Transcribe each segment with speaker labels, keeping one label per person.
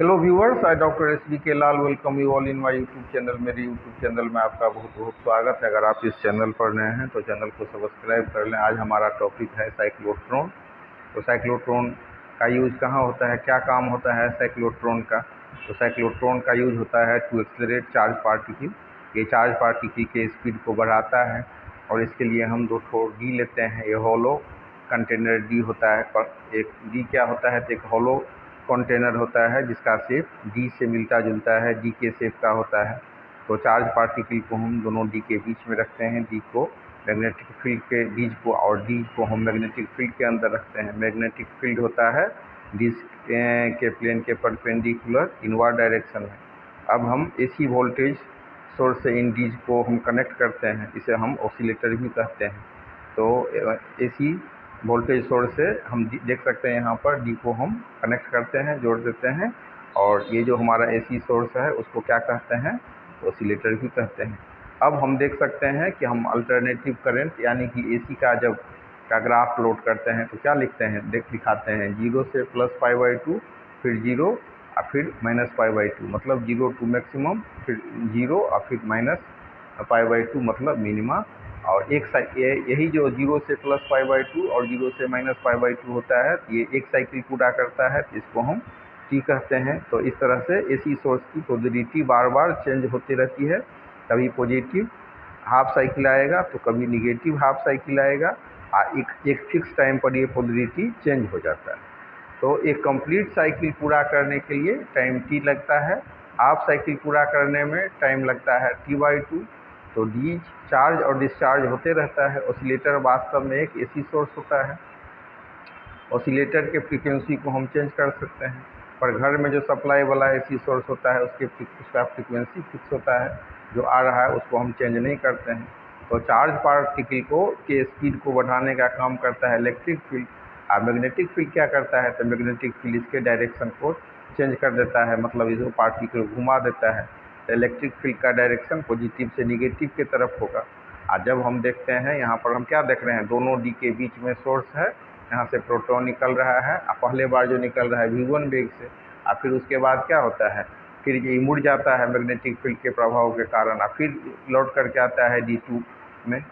Speaker 1: Hello viewers, I doctor S B K Lal welcome you all in my YouTube channel. मेरे YouTube channel में आपका बहुत बहुत स्वागत है। अगर आप इस चैनल पर नए हैं तो चैनल को सब्सक्राइब कर लें। आज हमारा टॉपिक है साइक्लोट्रॉन। तो साइक्लोट्रॉन का यूज़ कहाँ होता है, क्या काम होता है साइक्लोट्रॉन का। तो साइक्लोट्रॉन का यूज़ होता है टू एक्सेलरेट चार्ज पार्टिकल। ये चार्ज पार्टिकल के स्पीड को बढ़ाता है और इसके लिए हम दो ठो डी लेते हैं। ये हॉलो कंटेनर डी होता है। एक डी क्या होता है, तो एक हॉलो कंटेनर होता है जिसका शेप डी से मिलता जुलता है, डी के शेप का होता है। तो चार्ज पार्टिकल को हम दोनों डी के बीच में रखते हैं। डी को मैग्नेटिक फील्ड के डीज को और डी को हम मैग्नेटिक फील्ड के अंदर रखते हैं। मैग्नेटिक फील्ड होता है डीज के प्लेन के परपेंडिकुलर इनवर्ड डायरेक्शन में। अब हम एसी वोल्टेज सोर्स से इन डीज को हम कनेक्ट करते हैं, इसे हम ऑसिलेटर भी कहते हैं। तो एसी वोल्टेज सोर्स से हम देख सकते हैं यहाँ पर डी को हम कनेक्ट करते हैं, जोड़ देते हैं। और ये जो हमारा एसी सोर्स है उसको क्या कहते हैं, ऑसिलेटर भी कहते हैं। अब हम देख सकते हैं कि हम अल्टरनेटिव करंट यानी कि एसी का जब का ग्राफ प्लॉट करते हैं तो क्या लिखते हैं, दिखाते हैं 0 से +π/2, फिर 0 और फिर -π/2, मतलब 0 टू मैक्सिमम, फिर 0 और फिर -π/2 मतलब मिनिमा। और एक यही जो 0 से +π/2 और 0 से -π/2 होता है, ये एक साइकिल पूरा करता है, तो इसको हम टी कहते हैं। तो इस तरह से एसी सोर्स की पोलरिटी बार बार चेंज होती रहती है। कभी पॉजिटिव हाफ साइकिल आएगा तो कभी निगेटिव हाफ साइकिल आएगा, और एक फिक्स टाइम पर ये पोलरिटी चेंज हो जाता है। तो एक कंप्लीट साइकिल पूरा करने के लिए टाइम टी लगता है। हाफ साइकिल पूरा करने में टाइम लगता है t/2। तो डी चार्ज और डिस्चार्ज होते रहता है। ऑसिलेटर वास्तव में एक एसी सोर्स होता है। ऑसिलेटर के फ्रीक्वेंसी को हम चेंज कर सकते हैं, पर घर में जो सप्लाई वाला एसी सोर्स होता है उसका फ्रीक्वेंसी फिक्स होता है, जो आ रहा है उसको हम चेंज नहीं करते हैं। तो चार्ज पार्टिकल के स्पीड को बढ़ाने का काम करता है इलेक्ट्रिक फील्ड। और मैग्नेटिक फील्ड क्या करता है, तो मैग्नेटिक फील्ड इसके डायरेक्शन को चेंज कर देता है, मतलब इसको पार्टिकल घुमा देता है। तो इलेक्ट्रिक फील्ड का डायरेक्शन पॉजिटिव से निगेटिव की तरफ होगा। और जब हम देखते हैं यहाँ पर हम क्या देख रहे हैं, दोनों डी के बीच में सोर्स है, यहाँ से प्रोटॉन निकल रहा है। और पहले बार जो निकल रहा है v1 वेग से, और फिर उसके बाद क्या होता है, फिर ये मुड़ जाता है मैग्नेटिक फील्ड के प्रभाव के कारण, और फिर लौट करके आता है d2 में,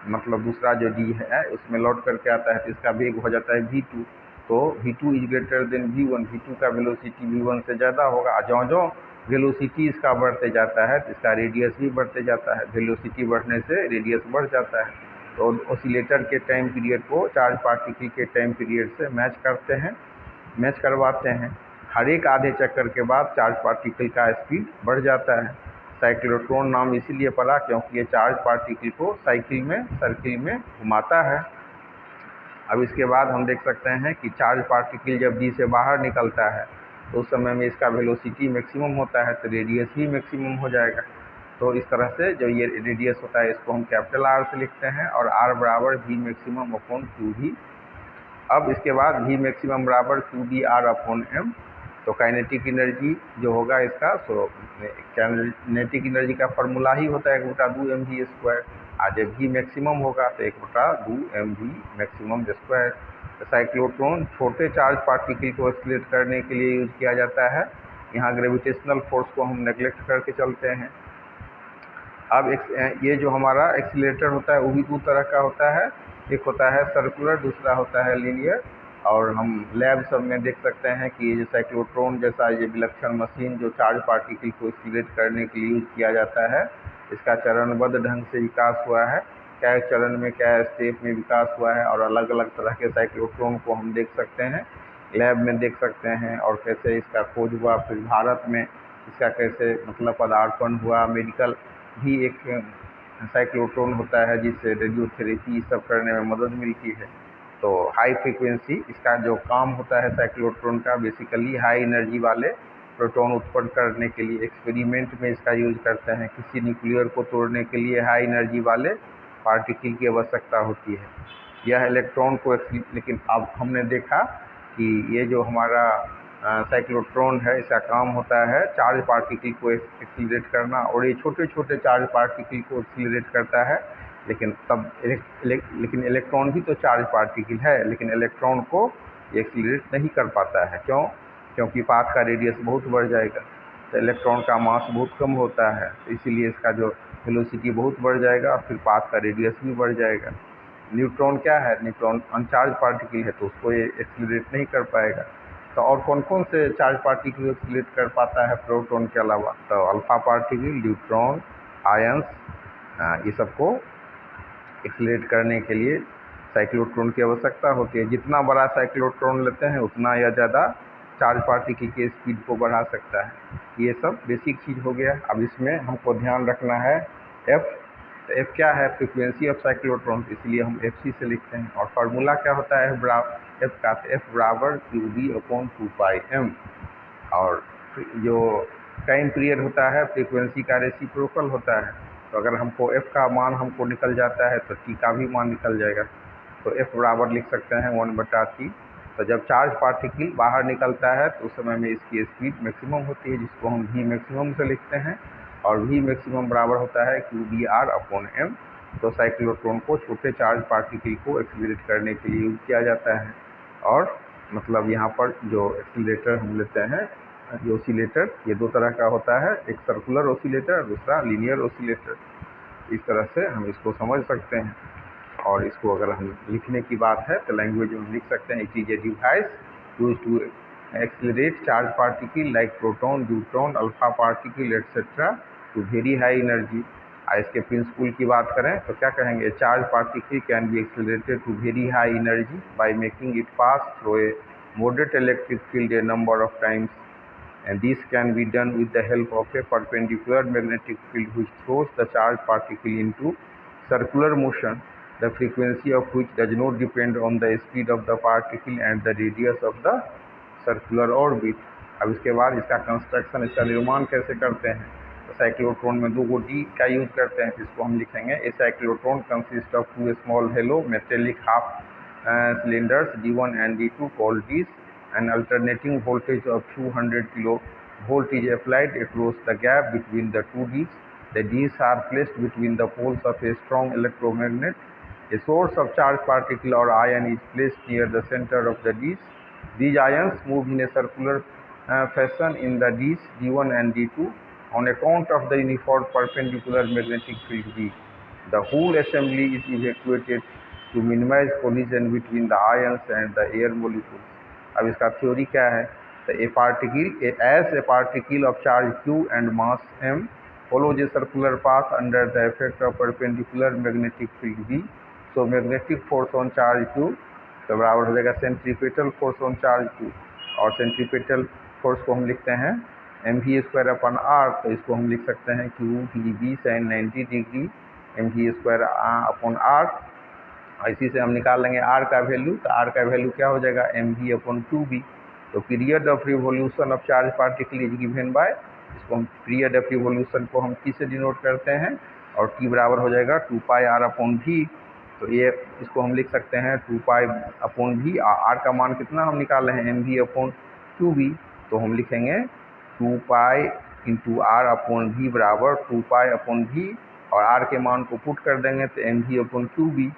Speaker 1: मतलब दूसरा जो डी है उसमें लौट करके आता है, तो इसका वेग हो जाता है v2। तो v2 is greater than v1, v2 का वेलोसिटी v1 से ज़्यादा होगा। ज्यों ज्यों वेलोसिटी इसका बढ़ते जाता है तो इसका रेडियस भी बढ़ते जाता है। वेलोसिटी बढ़ने से रेडियस बढ़ जाता है। तो ऑसिलेटर के टाइम पीरियड को चार्ज पार्टिकल के टाइम पीरियड से मैच करवाते हैं। हर एक आधे चक्कर के बाद चार्ज पार्टिकल का स्पीड बढ़ जाता है। साइक्लोट्रॉन नाम इसीलिए पड़ा क्योंकि ये चार्ज पार्टिकल को सर्किल में घुमाता है। अब इसके बाद हम देख सकते हैं कि चार्ज पार्टिकल जब डी से बाहर निकलता है तो उस समय में इसका वेलोसिटी मैक्सिमम होता है, तो रेडियस भी मैक्सिमम हो जाएगा। तो इस तरह से जो ये रेडियस होता है इसको हम कैपिटल R से लिखते हैं, और R बराबर V मैक्सिमम अपॉन QV। अब इसके बाद V मैक्सिमम बराबर QB/R/M। तो काइनेटिक एनर्जी जो होगा इसका, सो काइनेटिक एनर्जी का फार्मूला ही होता है 1/2mv²। और जब V मैक्सिमम होगा तो 1/2mv मैक्सिमम स्क्वायर। तो साइक्लोट्रॉन छोटे चार्ज पार्टिकल को एक्सीलरेट करने के लिए यूज किया जाता है। यहाँ ग्रेविटेशनल फोर्स को हम नेग्लेक्ट करके चलते हैं। अब ये जो हमारा एक्सीलरेटर होता है वो भी दो तरह का होता है, एक होता है सर्कुलर, दूसरा होता है लीनियर। और हम लैब सब में देख सकते हैं कि ये जो साइक्लोट्रॉन जैसा ये विलक्षण मशीन जो चार्ज पार्टिकल को एक्सीलरेट करने के लिए यूज किया जाता है, इसका चरणबद्ध ढंग से विकास हुआ है। क्या चरण में क्या स्टेप में विकास हुआ है, और अलग अलग तरह के साइक्लोट्रॉन को हम देख सकते हैं, लैब में देख सकते हैं, और कैसे इसका खोज हुआ, फिर भारत में इसका कैसे मतलब पदार्पण हुआ। मेडिकल भी एक साइक्लोट्रॉन होता है जिससे रेडियोथेरेपी सब करने में मदद मिलती है। तो हाई फ्रीक्वेंसी इसका जो काम होता है साइक्लोट्रॉन का, बेसिकली हाई एनर्जी वाले प्रोटॉन उत्पन्न करने के लिए एक्सपेरिमेंट में इसका यूज करते हैं। किसी न्यूक्लियर को तोड़ने के लिए हाई एनर्जी वाले पार्टिकल की आवश्यकता होती है। यह इलेक्ट्रॉन को लेकिन अब हमने देखा कि ये जो हमारा साइक्लोट्रॉन है इसका काम होता है चार्ज पार्टिकल को एक्सीलरेट करना, और ये छोटे छोटे चार्ज पार्टिकल को एक्सीलरेट करता है। लेकिन इलेक्ट्रॉन भी तो चार्ज पार्टिकल है, लेकिन इलेक्ट्रॉन को एक्सीलरेट नहीं कर पाता है। क्यों? क्योंकि पाथ का रेडियस बहुत बढ़ जाएगा, तो इलेक्ट्रॉन का मास बहुत कम होता है, तो इसीलिए इसका जो वेलोसिटी बहुत बढ़ जाएगा और फिर पाथ का रेडियस भी बढ़ जाएगा। न्यूट्रॉन क्या है, न्यूट्रॉन अनचार्ज पार्टिकल है, तो उसको ये एक्सीलरेट नहीं कर पाएगा। तो और कौन कौन से चार्ज पार्टिकल एक्सीलरेट कर पाता है प्रोटॉन के अलावा, तो अल्फा पार्टिकल, न्यूट्रॉन, आयंस, ये सबको एक्सीलरेट करने के लिए साइक्लोट्रॉन की आवश्यकता होती है। जितना बड़ा साइक्लोट्रॉन लेते हैं उतना यह ज़्यादा चार्ज पार्टिकल की स्पीड को बढ़ा सकता है। ये सब बेसिक चीज़ हो गया। अब इसमें हमको ध्यान रखना है एफ। तो एफ क्या है, फ्रीक्वेंसी ऑफ साइक्लोट्रॉन, इसलिए हम एफ सी से लिखते हैं। और फार्मूला क्या होता है एफ का, एफ बराबर QB/2πm। और जो टाइम पीरियड होता है फ्रीक्वेंसी का रेसिप्रोकल होता है, तो अगर हमको एफ का मान हमको निकल जाता है तो टी का भी मान निकल जाएगा। तो एफ बराबर लिख सकते हैं 1/t। तो जब चार्ज पार्टिकल बाहर निकलता है तो उस समय में इसकी स्पीड मैक्सिमम होती है, जिसको हम v मैक्सिमम से लिखते हैं। और v मैक्सिमम बराबर होता है QBr/m। तो साइक्लोट्रॉन को छोटे चार्ज पार्टिकल को एक्सीलरेट करने के लिए यूज किया जाता है। और मतलब यहाँ पर जो एक्सीलरेटर हम लेते हैं, ये ऑसिलेटर, ये दो तरह का होता है, एक सर्कुलर ऑसिलेटर, दूसरा लीनियर ऑसिलेटर। इस तरह से हम इसको समझ सकते हैं। और इसको अगर हम लिखने की बात है तो लैंग्वेज में लिख सकते हैं, it is a device use to accelerate charge particle like proton, neutron, alpha particle etcetera to very high energy. इसके प्रिंसिपल की बात करें तो क्या कहेंगे, charge particle can be accelerated to very high energy by making it pass through a moderate electric field a number of times, and this can be done with the help of a perpendicular magnetic field which throws the charged particle into circular motion, the frequency of which does not depend on the speed of the particle and the radius of the circular orbit। अब इसके बाद इसका construction, इसका निर्माण कैसे करते हैं, तो साइक्लोट्रॉन में दो डी का यूज करते हैं, इसको हम लिखेंगे a cyclotron consist of two small hollow metallic half cylinders D1 and D2 called Ds. An alternating voltage of 200 kV is applied across the gap between the two Ds. The Ds are placed between the poles of a strong electromagnet. A source of charged particle or ion is placed near the center of the Ds. These ions move in a circular fashion in the Ds D1 and D2 on account of the uniform perpendicular magnetic field B. The whole assembly is evacuated to minimize collision between the ions and the air molecules। अब इसका theory क्या है, तो a particle of charge q and mass m follows a circular path under the effect of perpendicular magnetic field B। So magnetic force on charge q तो बराबर हो जाएगा centripetal force on charge q, और centripetal force को हम लिखते हैं mv²/r। तो इसको हम लिख सकते हैं QVB sin 90 डिग्री mv²/r। इसी से हम निकाल लेंगे r का वैल्यू, तो r का वैल्यू क्या हो जाएगा mv/2b। तो period of revolution of charge particle is given by, इसको हम पीरियड ऑफ रिवोल्यूशन को हम t से डिनोट करते हैं, और t बराबर हो जाएगा 2πr/v। तो ये इसको हम लिख सकते हैं 2π/v। r का मान कितना हम निकाल रहे हैं mv/2b, तो हम लिखेंगे 2π × r/v बराबर 2π/v, और r के मान को पुट कर देंगे तो mv/2b।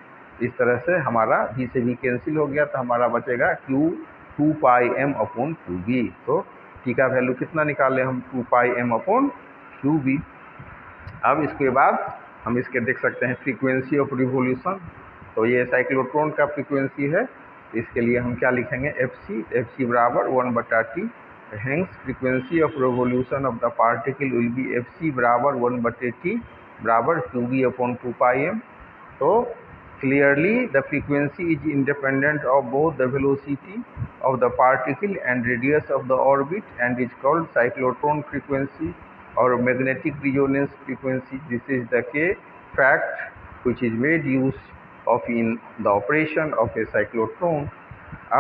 Speaker 1: इस तरह से हमारा v से v कैंसिल हो गया, तो हमारा बचेगा q 2πm/2b। तो t का वैल्यू कितना निकाले हम 2πm/2b। अब इसके बाद हम इसके देख सकते हैं फ्रीक्वेंसी ऑफ रिवोल्यूशन। तो ये साइक्लोट्रॉन का फ्रीक्वेंसी है, इसके लिए हम क्या लिखेंगे fc बराबर 1/t। Hence frequency of revolution of the particle will be fc बराबर 1/t बराबर QB/2πm। तो clearly the frequency is independent of both the velocity of the particle and radius of the orbit and is called cyclotron frequency or magnetic resonance frequency। This is the K fact which is made use of in the operation of a cyclotron।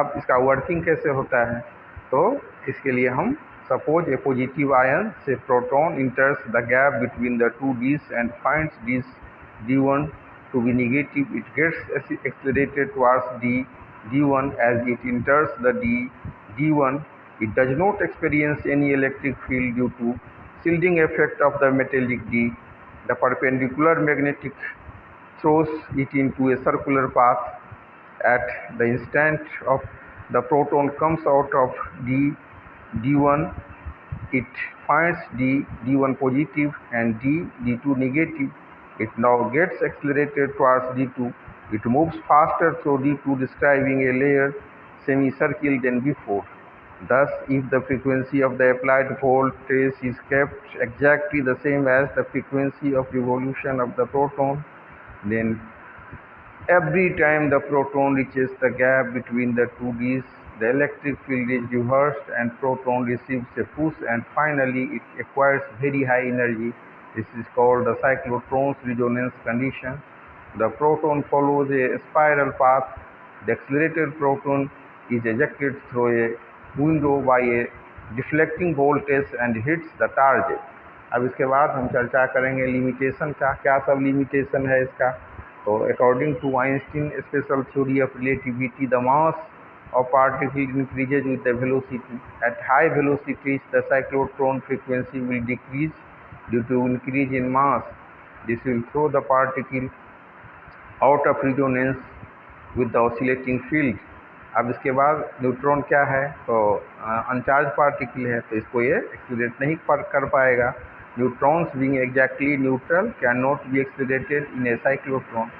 Speaker 1: अब इसका working कैसे होता है, तो इसके लिए हम suppose a positive ion say proton enters the gap between the two Ds and finds this D1 to be negative, it gets accelerated towards D1 as it enters the D1. It does not experience any electric field due to shielding effect of the metallic D. The perpendicular magnetic throws it into a circular path. At the instant of the proton comes out of D1, it finds D1 positive and D2 negative. It now gets accelerated towards D2. It moves faster through D2, describing a layered semicircle than before. Thus, if the frequency of the applied voltage is kept exactly the same as the frequency of revolution of the proton, then every time the proton reaches the gap between the two Ds, the electric field is reversed and proton receives a push, and finally it acquires very high energy. This is called the cyclotron's resonance condition. The proton follows a spiral path. The accelerated proton is ejected through a window by a deflecting voltage and hits the target. अब इसके बाद हम चर्चा करेंगे limitation का, क्या सब limitation है इसका। तो according to Einstein special theory of relativity, the mass of particle increases with the velocity. At high velocities, the cyclotron frequency will decrease due to increase in mass. This will throw the particle out of resonance with the oscillating field. अब इसके बाद neutron क्या है, तो अनचार्ज particle है, तो इसको ये एक्सीलरेट नहीं कर पाएगा। Neutrons being exactly neutral can not be accelerated in a cyclotron.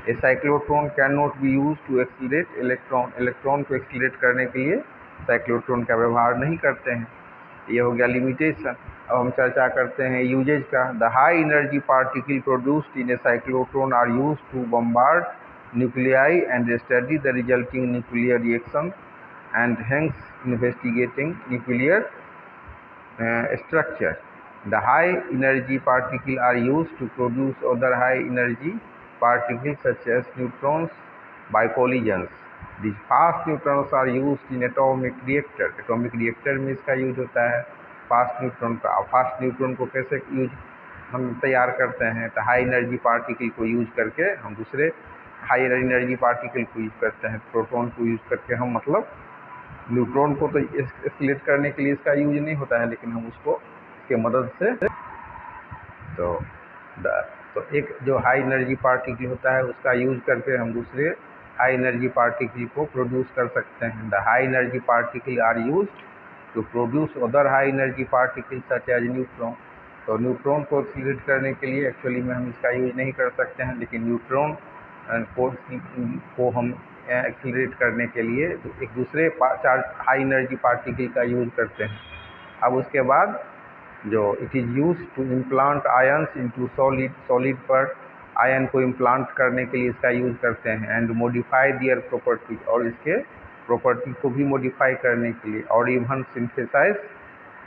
Speaker 1: A cyclotron can not be use to accelerate electron. Electron को एक्सीलरेट करने के लिए साइक्लोट्रॉन का व्यवहार नहीं करते हैं। ये हो गया लिमिटेशन। अब हम चर्चा करते हैं यूजेज का। The high energy particle produced in a cyclotron are use to bombard nuclei and study the resulting nuclear reaction, and hence investigating nuclear structure. The high energy particles are used to produce other high energy particles such as neutrons by collisions. These fast neutrons are used in atomic reactor. Atomic reactor में इसका use होता है fast neutron का। Fast neutron को कैसे use हम तैयार करते हैं, तो हाई एनर्जी पार्टिकल को यूज करके हम दूसरे हायर एनर्जी पार्टिकल को यूज करते हैं। प्रोटॉन को यूज करके हम मतलब न्यूट्रॉन को तो एक्सीलरेट करने के लिए इसका यूज नहीं होता है, लेकिन हम उसको इसके मदद से तो एक जो हाई एनर्जी पार्टिकल होता है उसका यूज करके हम दूसरे हाई एनर्जी पार्टिकल को प्रोड्यूस कर सकते हैं। The high energy particle are used to produce other high energy particle such as neutron. तो न्यूट्रॉन को एक्सीलरेट करने के लिए एक्चुअली में हम इसका यूज नहीं कर सकते हैं, लेकिन न्यूट्रॉन को हम एक्सीलरेट करने के लिए एक दूसरे चार्ज हाई एनर्जी पार्टिकल का यूज करते हैं। अब उसके बाद जो it is use to implant ions into solid पर आयन को इम्प्लांट करने के लिए इसका यूज करते हैं, एंड मॉडिफाई दियर प्रॉपर्टी, और इसके प्रॉपर्टी को भी मॉडिफाई करने के लिए, और even synthesise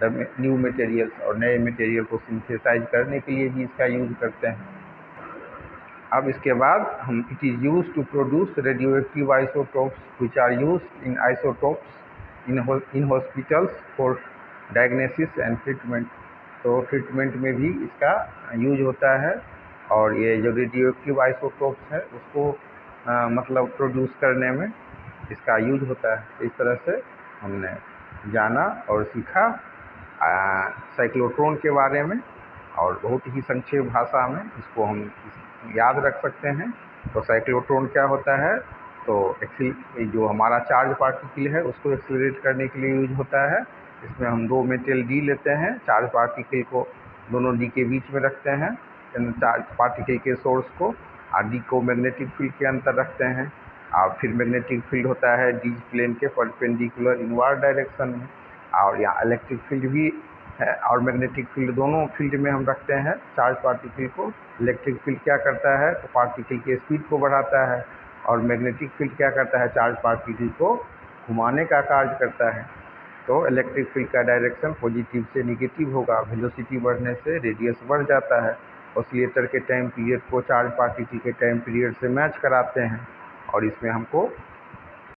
Speaker 1: the new materials, और नए मटेरियल को सिंथेसाइज करने के लिए भी इसका यूज करते हैं। अब इसके बाद हम it is use to produce radioactive isotopes which are use in isotopes in hospitals for diagnosis and treatment. तो ट्रीटमेंट में भी इसका यूज होता है, और ये जो रेडियोएक्टिव आइसोटोप्स है उसको मतलब प्रोड्यूस करने में इसका यूज होता है। इस तरह से हमने जाना और सीखा साइक्लोट्रॉन के बारे में, और बहुत ही संक्षेप भाषा में इसको हम याद रख सकते हैं। तो साइक्लोट्रॉन क्या होता है, तो जो हमारा चार्ज पार्टिकल है उसको एक्सीलरेट करने के लिए यूज होता है। इसमें हम दो मेटल डी लेते हैं, चार्ज पार्टिकल को दोनों डी के बीच में रखते हैं, चार्ज पार्टिकल के सोर्स को, और डी को मैग्नेटिक फील्ड के अंदर रखते हैं, और फिर मैग्नेटिक फील्ड होता है डी प्लेन के परपेंडिकुलर इनवर्ड डायरेक्शन में, और यहाँ इलेक्ट्रिक फील्ड भी है और मैग्नेटिक फील्ड, दोनों फील्ड में हम रखते हैं चार्ज पार्टिकल को। इलेक्ट्रिक फील्ड क्या करता है, तो पार्टिकल के स्पीड को बढ़ाता है, और मैग्नेटिक फील्ड क्या करता है, चार्ज पार्टिकल को घुमाने का कार्य करता है। तो इलेक्ट्रिक फील्ड का डायरेक्शन पॉजिटिव से नेगेटिव होगा। वेलोसिटी बढ़ने से रेडियस बढ़ जाता है। ऑसिलेटर के टाइम पीरियड को चार्ज पार्टिकल के टाइम पीरियड से मैच कराते हैं, और इसमें हमको